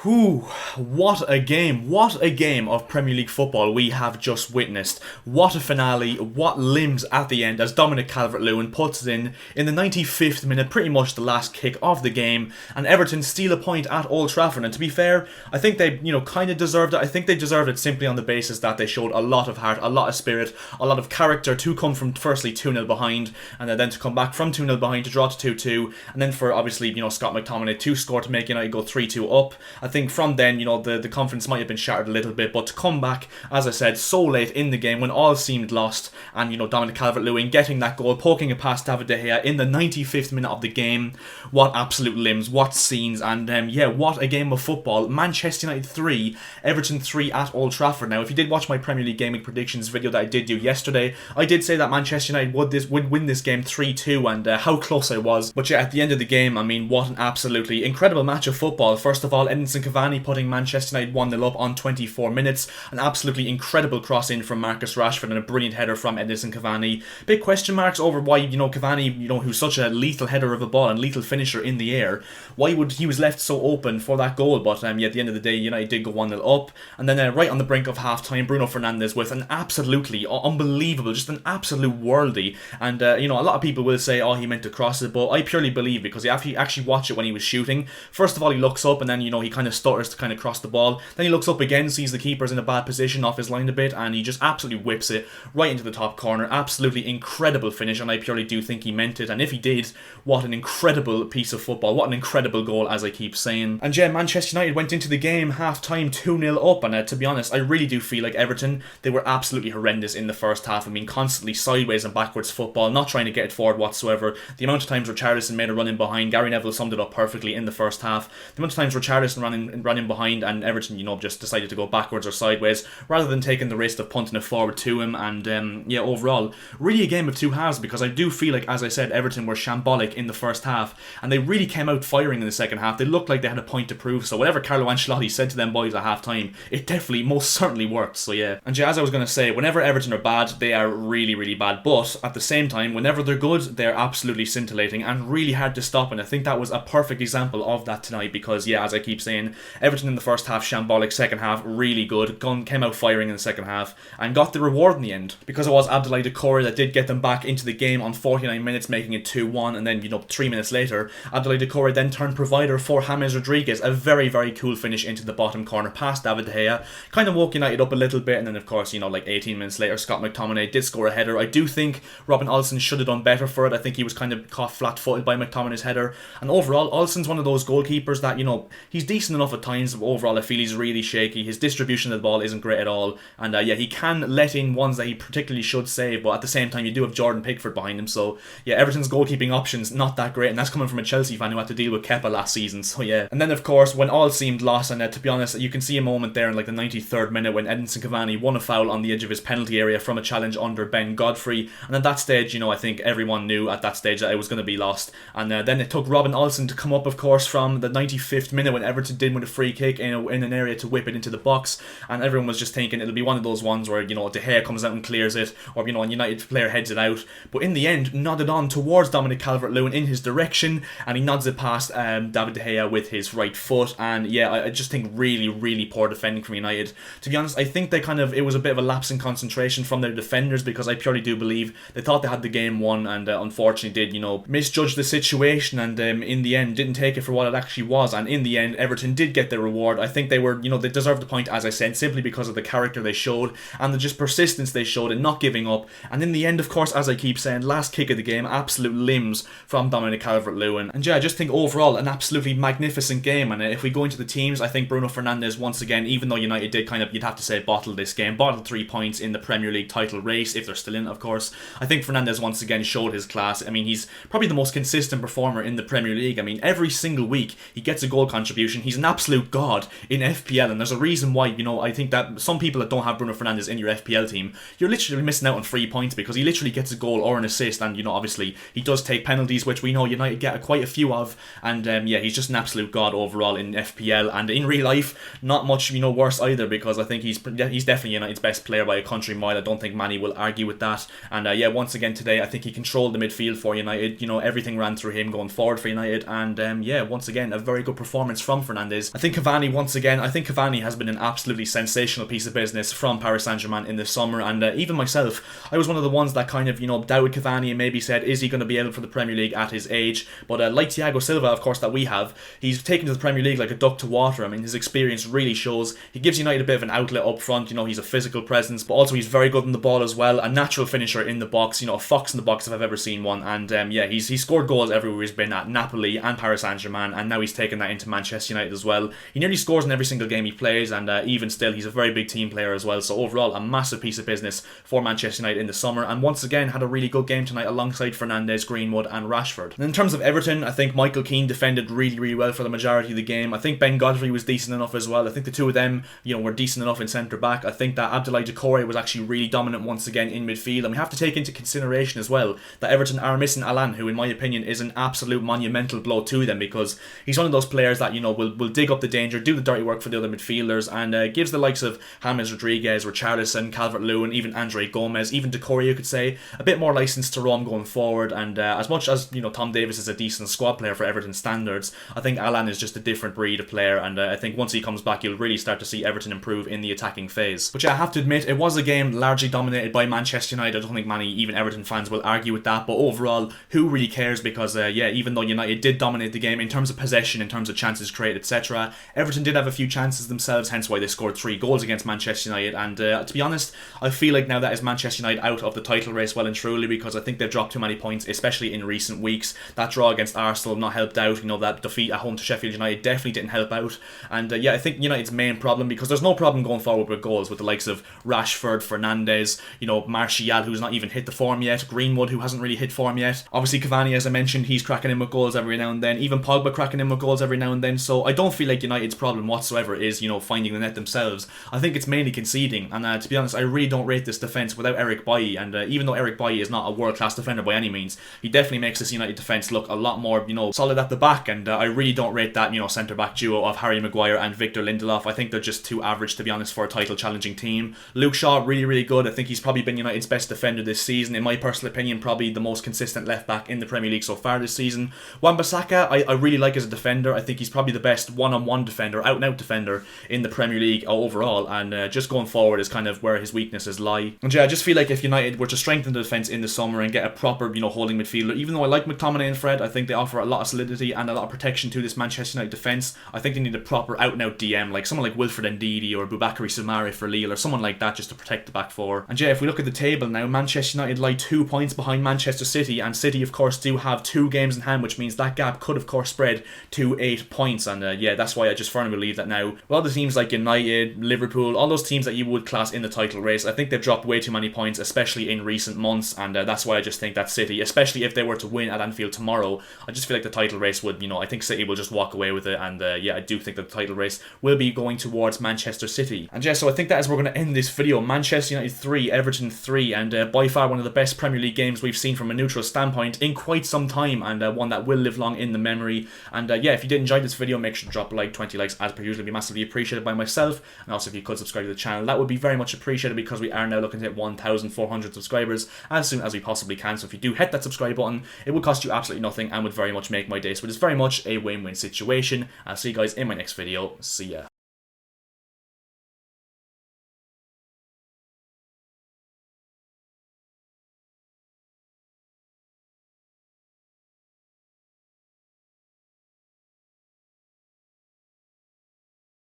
Whew, what a game. What a game of Premier League football we have just witnessed. What a finale, what limbs at the end as Dominic Calvert-Lewin puts it in the 95th minute, pretty much the last kick of the game, and Everton steal a point at Old Trafford. And to be fair, I think they, kind of deserved it. I think they deserved it simply on the basis that they showed a lot of heart, a lot of spirit, a lot of character to come from firstly 2-0 behind, and then to come back from 2-0 behind to draw to 2-2, and then for obviously, Scott McTominay to score to make United go 3-2 up. I think from then, the confidence might have been shattered a little bit, but to come back, as I said, so late in the game when all seemed lost, and Dominic Calvert-Lewin getting that goal, poking it past David De Gea in the 95th minute of the game, what absolute limbs, what scenes, and what a game of football. Manchester United 3, Everton 3 at Old Trafford. Now, if you did watch my Premier League gaming predictions video that I did do yesterday, I did say that Manchester United would win this game 3-2, and how close I was. But yeah, at the end of the game, I mean, what an absolutely incredible match of football. First of all, Edinson Cavani putting Manchester United 1-0 up on 24 minutes. An absolutely incredible cross in from Marcus Rashford and a brilliant header from Edinson Cavani. Big question marks over why, Cavani, who's such a lethal header of a ball and lethal finisher in the air, why would he was left so open for that goal. But at the end of the day, United did go 1-0 up. And then right on the brink of half-time, Bruno Fernandes with an absolutely unbelievable, just an absolute worldie. And, a lot of people will say, oh, he meant to cross it, but I purely believe, because if you actually watch it when he was shooting, first of all, he looks up and then, he kind of stutters to kind of cross the ball. Then he looks up again, sees the keeper's in a bad position off his line a bit, and he just absolutely whips it right into the top corner. Absolutely incredible finish, and I purely do think he meant it. And if he did, what an incredible piece of football. What an incredible goal, as I keep saying. And yeah, Manchester United went into the game half-time 2-0 up, and to be honest, I really do feel like Everton, they were absolutely horrendous in the first half. I mean, constantly sideways and backwards football, not trying to get it forward whatsoever. The amount of times Richarlison made a run in behind, Gary Neville summed it up perfectly in the first half. The amount of times Richarlison ran in behind and Everton, just decided to go backwards or sideways rather than taking the risk of punting it forward to him. And overall, really a game of two halves, because I do feel like, as I said, Everton were shambolic in the first half and they really came out firing in the second half. They looked like they had a point to prove. So whatever Carlo Ancelotti said to them boys at half time, it definitely, most certainly worked. So yeah. And as I was going to say, whenever Everton are bad, they are really, really bad. But at the same time, whenever they're good, they're absolutely scintillating and really hard to stop. And I think that was a perfect example of that tonight, because as I keep saying, Everton in the first half shambolic, second half really good, came out firing in the second half and got the reward in the end, because it was Abdoulaye Doucouré that did get them back into the game on 49 minutes, making it 2-1. And then 3 minutes later, Abdoulaye Doucouré then turned provider for James Rodriguez, a very, very cool finish into the bottom corner past David De Gea, kind of woke United up a little bit. And then of course, 18 minutes later, Scott McTominay did score a header. I do think Robin Olsen should have done better for it. I think he was kind of caught flat-footed by McTominay's header. And overall, Olsen's one of those goalkeepers that, he's decent enough at times, but overall I feel he's really shaky. His distribution of the ball isn't great at all. And he can let in ones that he particularly should save, but at the same time, you do have Jordan Pickford behind him. So Everton's goalkeeping options not that great, and that's coming from a Chelsea fan who had to deal with Kepa last season. So and then of course, when all seemed lost, and to be honest, you can see a moment there in like the 93rd minute when Edinson Cavani won a foul on the edge of his penalty area from a challenge under Ben Godfrey. And at that stage, I think everyone knew at that stage that it was going to be lost. And then it took Robin Olsen to come up, of course, from the 95th minute when Everton did win a free kick in an area to whip it into the box. And everyone was just thinking it'll be one of those ones where, De Gea comes out and clears it, or, a United player heads it out. But in the end, nodded on towards Dominic Calvert-Lewin in his direction, and he nods it past David De Gea with his right foot. And I just think really, really poor defending from United. To be honest, I think it was a bit of a lapse in concentration from their defenders, because I purely do believe they thought they had the game won, and unfortunately did, misjudge the situation, and in the end didn't take it for what it actually was. And in the end, Everton did get their reward. I think they were, they deserved the point, as I said, simply because of the character they showed and the just persistence they showed in not giving up. And in the end, of course, as I keep saying, last kick of the game, absolute limbs from Dominic Calvert-Lewin. And I just think overall an absolutely magnificent game. And if we go into the teams, I think Bruno Fernandes once again, even though United did you'd have to say, bottle this game, bottled 3 points in the Premier League title race, if they're still in, of course. I think Fernandes once again showed his class. I mean, he's probably the most consistent performer in the Premier League. I mean, every single week he gets a goal contribution. He's an absolute god in FPL, and there's a reason why, I think that some people that don't have Bruno Fernandes in your FPL team, you're literally missing out on 3 points, because he literally gets a goal or an assist, and obviously he does take penalties, which we know United get quite a few of. And he's just an absolute god overall in FPL, and in real life, not much worse either, because I think he's definitely United's best player by a country mile. I don't think Manny will argue with that. And once again today, I think he controlled the midfield for United. Everything ran through him going forward for United, and once again a very good performance from Fernandes. Fernandes. I think Cavani, once again, I think Cavani has been an absolutely sensational piece of business from Paris Saint-Germain in the summer, and even myself, I was one of the ones that kind of, doubted Cavani and maybe said, is he going to be able for the Premier League at his age? But like Thiago Silva, of course, that we have, he's taken to the Premier League like a duck to water. I mean, his experience really shows. He gives United a bit of an outlet up front. He's a physical presence, but also he's very good on the ball as well. A natural finisher in the box, a fox in the box if I've ever seen one. And he's scored goals everywhere he's been, at Napoli and Paris Saint-Germain, and now he's taken that into Manchester United as well. He nearly scores in every single game he plays, and even still, he's a very big team player as well. So overall, a massive piece of business for Manchester United in the summer, and once again had a really good game tonight alongside Fernandes, Greenwood and Rashford. And in terms of Everton, I think Michael Keane defended really, really well for the majority of the game. I think Ben Godfrey was decent enough as well. I think the two of them, were decent enough in centre-back. I think that Abdoulaye Doucouré was actually really dominant once again in midfield, and we have to take into consideration as well that Everton are missing Alan, who in my opinion is an absolute monumental blow to them, because he's one of those players that, will dig up the danger, do the dirty work for the other midfielders, and gives the likes of James Rodriguez, Richarlison, Calvert-Lewin, even Andre Gomez, even Doucouré, you could say, a bit more license to roam going forward. And as much as, Tom Davies is a decent squad player for Everton standards, I think Alan is just a different breed of player, and I think once he comes back, you'll really start to see Everton improve in the attacking phase. But yeah, I have to admit, it was a game largely dominated by Manchester United. I don't think many, even Everton fans, will argue with that, but overall, who really cares? Because even though United did dominate the game in terms of possession, in terms of chances created, etc., Everton did have a few chances themselves, hence why they scored 3 goals against Manchester United. And to be honest, I feel like now that is Manchester United out of the title race well and truly, because I think they've dropped too many points, especially in recent weeks. That draw against Arsenal not helped out. That defeat at home to Sheffield United definitely didn't help out. And I think United's main problem, because there's no problem going forward with goals with the likes of Rashford, Fernandes, Martial, who's not even hit the form yet, Greenwood, who hasn't really hit form yet. Obviously Cavani, as I mentioned, he's cracking in with goals every now and then. Even Pogba cracking in with goals every now and then. So I don't feel like United's problem whatsoever is, finding the net themselves. I think it's mainly conceding. And to be honest, I really don't rate this defence without Eric Bailly. And even though Eric Bailly is not a world-class defender by any means, he definitely makes this United defence look a lot more, solid at the back. And I really don't rate that, centre-back duo of Harry Maguire and Victor Lindelof. I think they're just too average, to be honest, for a title-challenging team. Luke Shaw, really, really good. I think he's probably been United's best defender this season. In my personal opinion, probably the most consistent left-back in the Premier League so far this season. Wan-Bissaka, I really like as a defender. I think he's probably the best one-on-one defender, out-and-out defender in the Premier League overall, and just going forward is kind of where his weaknesses lie. And I just feel like if United were to strengthen the defence in the summer and get a proper, holding midfielder, even though I like McTominay and Fred, I think they offer a lot of solidity and a lot of protection to this Manchester United defence. I think they need a proper out-and-out DM, like someone like Wilfred Ndidi or Boubakary Soumaré for Lille, or someone like that, just to protect the back four. And if we look at the table now, Manchester United lie 2 points behind Manchester City, and City of course do have 2 games in hand, which means that gap could of course spread to 8 points. And that's why I just firmly believe that now, well, the teams like United, Liverpool, all those teams that you would class in the title race, I think they've dropped way too many points, especially in recent months, and that's why I just think that City, especially if they were to win at Anfield tomorrow, I just feel like the title race would, I think City will just walk away with it, and I do think that the title race will be going towards Manchester City. And so I think that is where we're going to end this video. Manchester United 3, Everton 3, and by far one of the best Premier League games we've seen from a neutral standpoint in quite some time, and one that will live long in the memory. And if you did enjoy this video, make sure to drop a like. 20 likes as per usual would be massively appreciated by myself, and also if you could subscribe to the channel, that would be very much appreciated, because we are now looking to hit 1,400 subscribers as soon as we possibly can. So if you do hit that subscribe button, it would cost you absolutely nothing and would very much make my day. So it is very much a win-win situation. I'll see you guys in my next video. See ya.